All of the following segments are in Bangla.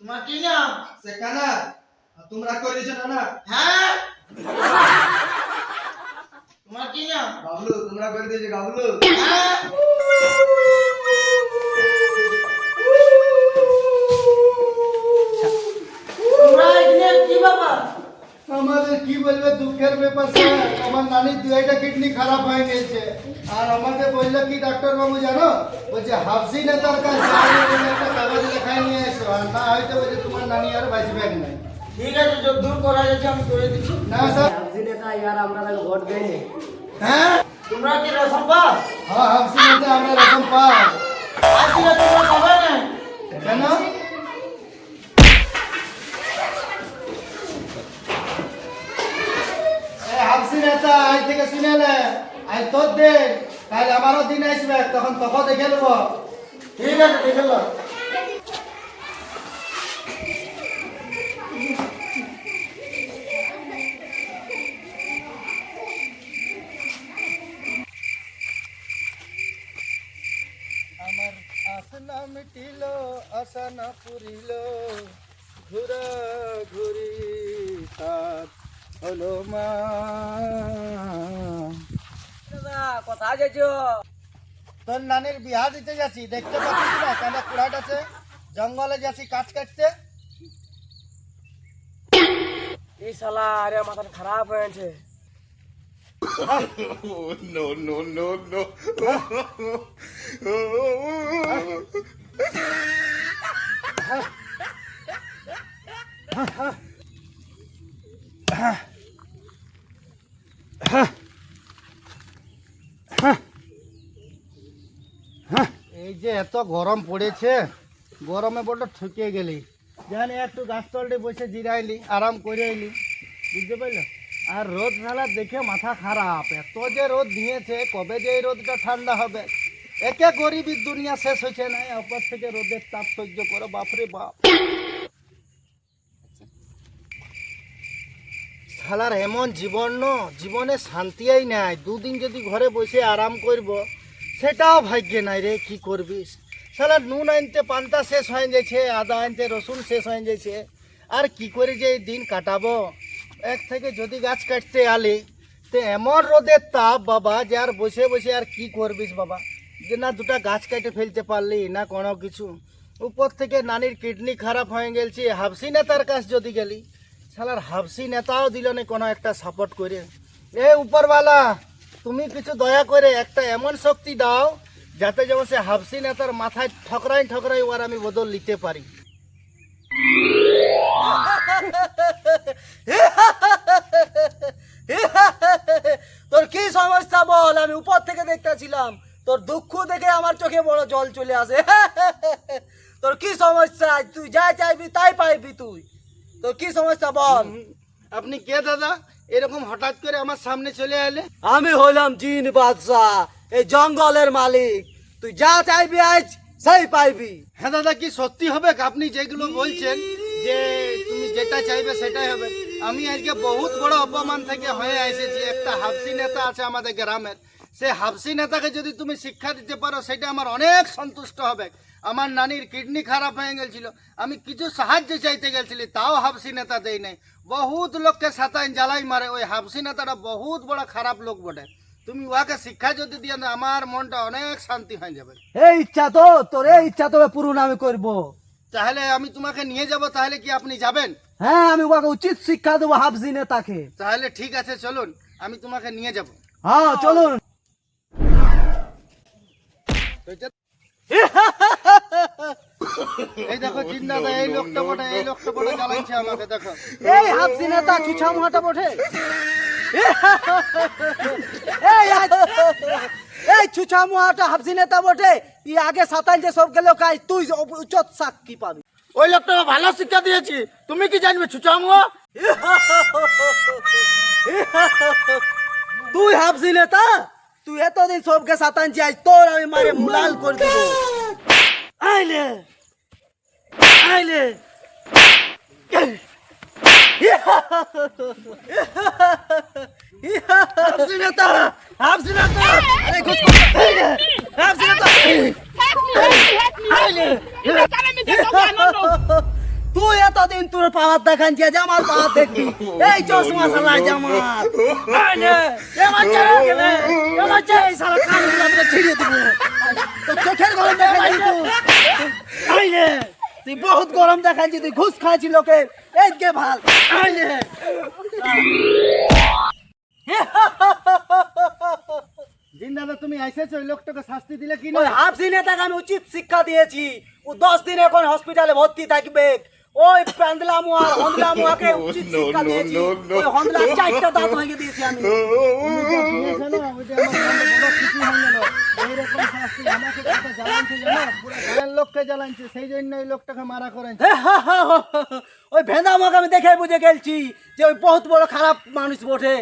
তোমার কি নাম? সেখানা তোমরা করেছো না না? হ্যাঁ, তোমার কি নাম? বাবলু তোমরা করে দিয়েছো বাবলু। হ্যাঁ, তোমরা এখানে কি বাবা? আমাদের কি বলবে দুঃখের ব্যাপার স্যার, আমার নানির দুইটা কিডনি খারাপ হয়ে গেছে আর আমাকে বললো কি ডাক্তার বাবু জানো, বলছে হাফসি নেতার কাছে একটা কাগজ লেখায় নিয়ে এসো, আর না হয়তো বলছে তোমার নানি আর বাঁচবে না। ঠিক আছে, যত দূর করা যাচ্ছে আমি করে দিচ্ছি। না স্যার। হাফসি নেতা यार আমরা তাকে ভোট দেইনি। হ্যাঁ, তোমরা কি রেশন পাও? হ্যাঁ হাফসি নেতা আমরা রকম পাই। আজ দিলে তোমরা পাবে না। কেন? হাফসি নেতা আজ থেকে শুনে নে, আজ তোর দিন, কাল আমারও দিন আসবে, তখন তোকে দেখে নেবো। ঠিক আছে, দেখে লো। আমার আসনা মিটিল, আশা না পুরিল, ঘুরা ঘুরি সাত হলো মা। দাদা কোথায় যাচ্ছো? তোর নানির বিহা দিতে যাচ্ছি, দেখতে পাচ্ছিস না কেন কুড়াট আছে, জঙ্গলে যাচ্ছি কাজ কাটতে। এই শালা আরে মাথা খারাপ হয়েছে। এই যে এত গরম পড়েছে, গরমে বড্ড ঠকে গেলি, জানি একটু গাছ তলটে বসে জিরাইলি, আরাম করে এলি, বুঝতে পারল। আর রোদ ঝালা দেখে মাথা খারাপ, এত যে রোদ দিয়েছে, কবে যে এই রোদটা ঠান্ডা হবে। একে গরিবের দুনিয়া শেষ হয়েছে না, উপর থেকে রোদের তাপ সহ্য করো, বাপরে বাপ। শালার এমন জীবন জীবনে শান্তিই নাই, দুদিন যদি ঘরে বসে আরাম করব সেটাও ভাগ্যে নাই রে, কি করবিস। শালা নুন আনতে পান্তা শেষ হয়ে যাচ্ছে, আদা আনতে রসুন শেষ হয়ে যাচ্ছে, আর কি করে যে এই দিন কাটাবো। এক থেকে যদি গাছ কাটতে আলি তো এমন রোদের তাপ বাবা, যে আর বসে বসে আর কি করবিস বাবা, যে না দুটা গাছ কেটে ফেলতে পারলি না কোনো কিছু। উপর থেকে নানির কিডনি খারাপ হয়ে গেছে, হাফসি নেতার কাছ যদি গেলি, শালার হাফসি নেতাও দিল না কোনো একটা সাপোর্ট করে। এ উপরওয়ালা, তুমি কিছু দয়া করে একটা এমন শক্তি দাও যাতে যেমন সে হাফসি নেতার মাথায় ঠকরাই ঠকরাই ওর আমি বদল নিতে পারি। তোর কি সমস্যা বল, আমি উপর থেকে দেখতেছিলাম, তোর দুঃখ দেখে আমার চোখে বড় জল চলে আসে। তোর কি সমস্যা? তুই যা চাইবি তাই পাইবি তুই। তোর কি সমস্যা বল? আপনি কে দাদা, এরকম হঠাৎ করে আমার সামনে চলে এলে? আমি হলাম জিন বাদশাহ, এই জঙ্গলের মালিক। তুই যা চাইবি আজ সেই পাইবি। হ্যাঁ দাদা, কি সত্যি হবে আপনি যেগুলো বলছেন, যে তুমি যেটা চাইবে সেটাই হবে? আমি আজকে বহুত বড় অপমান থেকে হয়ে এসেছি, একটা হাফসি নেতা আছে আমাদের গ্রামের, সে হাফসি নেতাকে যদি তুমি শিক্ষা দিতে পারো সেটা আমার অনেক সন্তুষ্ট হবে। আমার নানির কিডনি খারাপ হয়ে গেছিল, আমি কিছু সাহায্য চাইতে গেছিলি, তাও হাফসি নেতা দেই নাই। বহুত লোককে সাতাইন জ্বালাই মারে, ওই হাফসি নেতাটা বহুত বড় খারাপ লোক বটে। তুমি ওকে শিক্ষা যদি দিয়ে না, আমার মনটা অনেক শান্তি হয়ে যাবে। এই ইচ্ছা তো তোর, এই ইচ্ছা তবে পূরণ আমি করবো। তাহলে আমি তোমাকে নিয়ে যাব, তাহলে কি আপনি যাবেন? হ্যাঁ, আমি ওকে উচিত শিক্ষা দেবো হাফজি নেতাকে। তাহলে ঠিক আছে, চলুন, আমি তোমাকে নিয়ে যাব। হ্যাঁ চলুন। এই দেখো জিন্দাদা, এই লোকটা বটে, এই লোকটা বটে জ্বালাইছে আমাকে, দেখো। এই হাফজি নেতা চুছা মুহাটা বটে। এই চুছা মুহাটা হাফজি নেতা বটে। ই আগে সাতাইন যে সব গেল কাজ, তুই উচ্চত সাক্ষী পাবি। ওই লোকটা ভালো শিক্ষা দিয়েছি, তুমি কি জানবে ছুচামুয়া? তুই হাফজি নেতা, তুই এতদিন সবকে সাতাইন যে, আজ তোর আমি মারে মুলাল করে দেবো। আইলে আইলে হাফজি নেতা, হাফজি নেতা, আরে ঘুষ কর, হাফজি নেতা, তুই পাওয়ার দেখাচ্ছি আজ আমার পাওয়ার দেখবি এই চশমা শালা জামাল এ বাচ্চা গেলে এ বাচ্চা এই শালা কান গুলো ছিড়িয়ে দেবো তো চোখের গরম দেখাচ্ছি আই রে তুই বহুত গরম দেখাচ্ছি তুই ঘুষ খাচ্ছি লোকে এই কে ভাল আই রে জিন দাদা তুমি এসেছো ওই লোকটাকে শাস্তি দিলে কি ওই না হাফসি নেতাকে আমি উচিত শিক্ষা দিয়েছি ও 10 দিন এখন হসপিটালে ভর্তি থাকবে ওই প্যান্ডলামু আর হন্দলামুকে উচিত শিক্ষা দিয়েছি ওই হন্দলা চারটা দাঁত ভেঙে দিয়েছি আমি দিয়েছে না, ওইটা আমার বড় খুশি হয়ে গেল। এইরকম শাস্তি আমাকে কত জ্বালানছে জানো? পুরো গায়ের লোককে জ্বালানছে, সেই জন্য ওই লোকটাকে মারা করেছে। ওই ভেদামাকে আমি দেখে বুঝে গেলছি যে ওই বহুত বড় খারাপ মানুষ বটে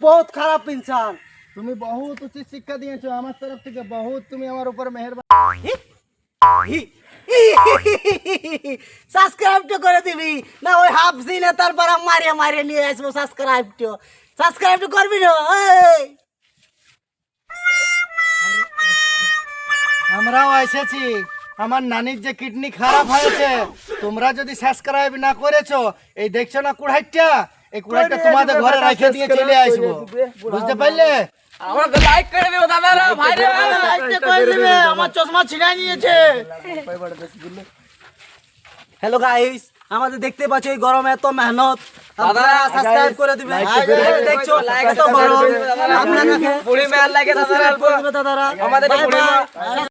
বহুত খারাপ ইনসান তুমি বহুত উচিত শিক্ষা দিয়েছো আমার তরফ থেকে, বহুত তুমি আমার উপর মেহেরবান। সাবস্ক্রাইব তো করে দিবি না ওই হাফসি নেতার পর মারিয়ে মারিয়ে নিয়ে আসবো সাবস্ক্রাইব তো করবি না এই। আমরাও এসেছি, আমার নানির যে কিডনি খারাপ হয়েছে, তোমরা যদি সাবস্ক্রাইব না করেছো, এই দেখছো না কুড়াইটা, এই কুড়াইটা তোমাদের ঘরে রেখে দিয়ে চলে আসবো, বুঝতে পারলে? আমাকে লাইক করে দিও দাদারা ভাইরে লাইটটা করে দিবে, আমার চশমা ছিঁড়ে নিয়েছে। হ্যালো গাইস আমাদের দেখতে পাচ্ছ এই গরমে এত মেহনত আপনারা সাবস্ক্রাইব করে দিবেন দেখছো এত গরম আপনারা পুরি মেয়ার লাগে দাদারা দাদারা আমাদের বাই পুরি বাই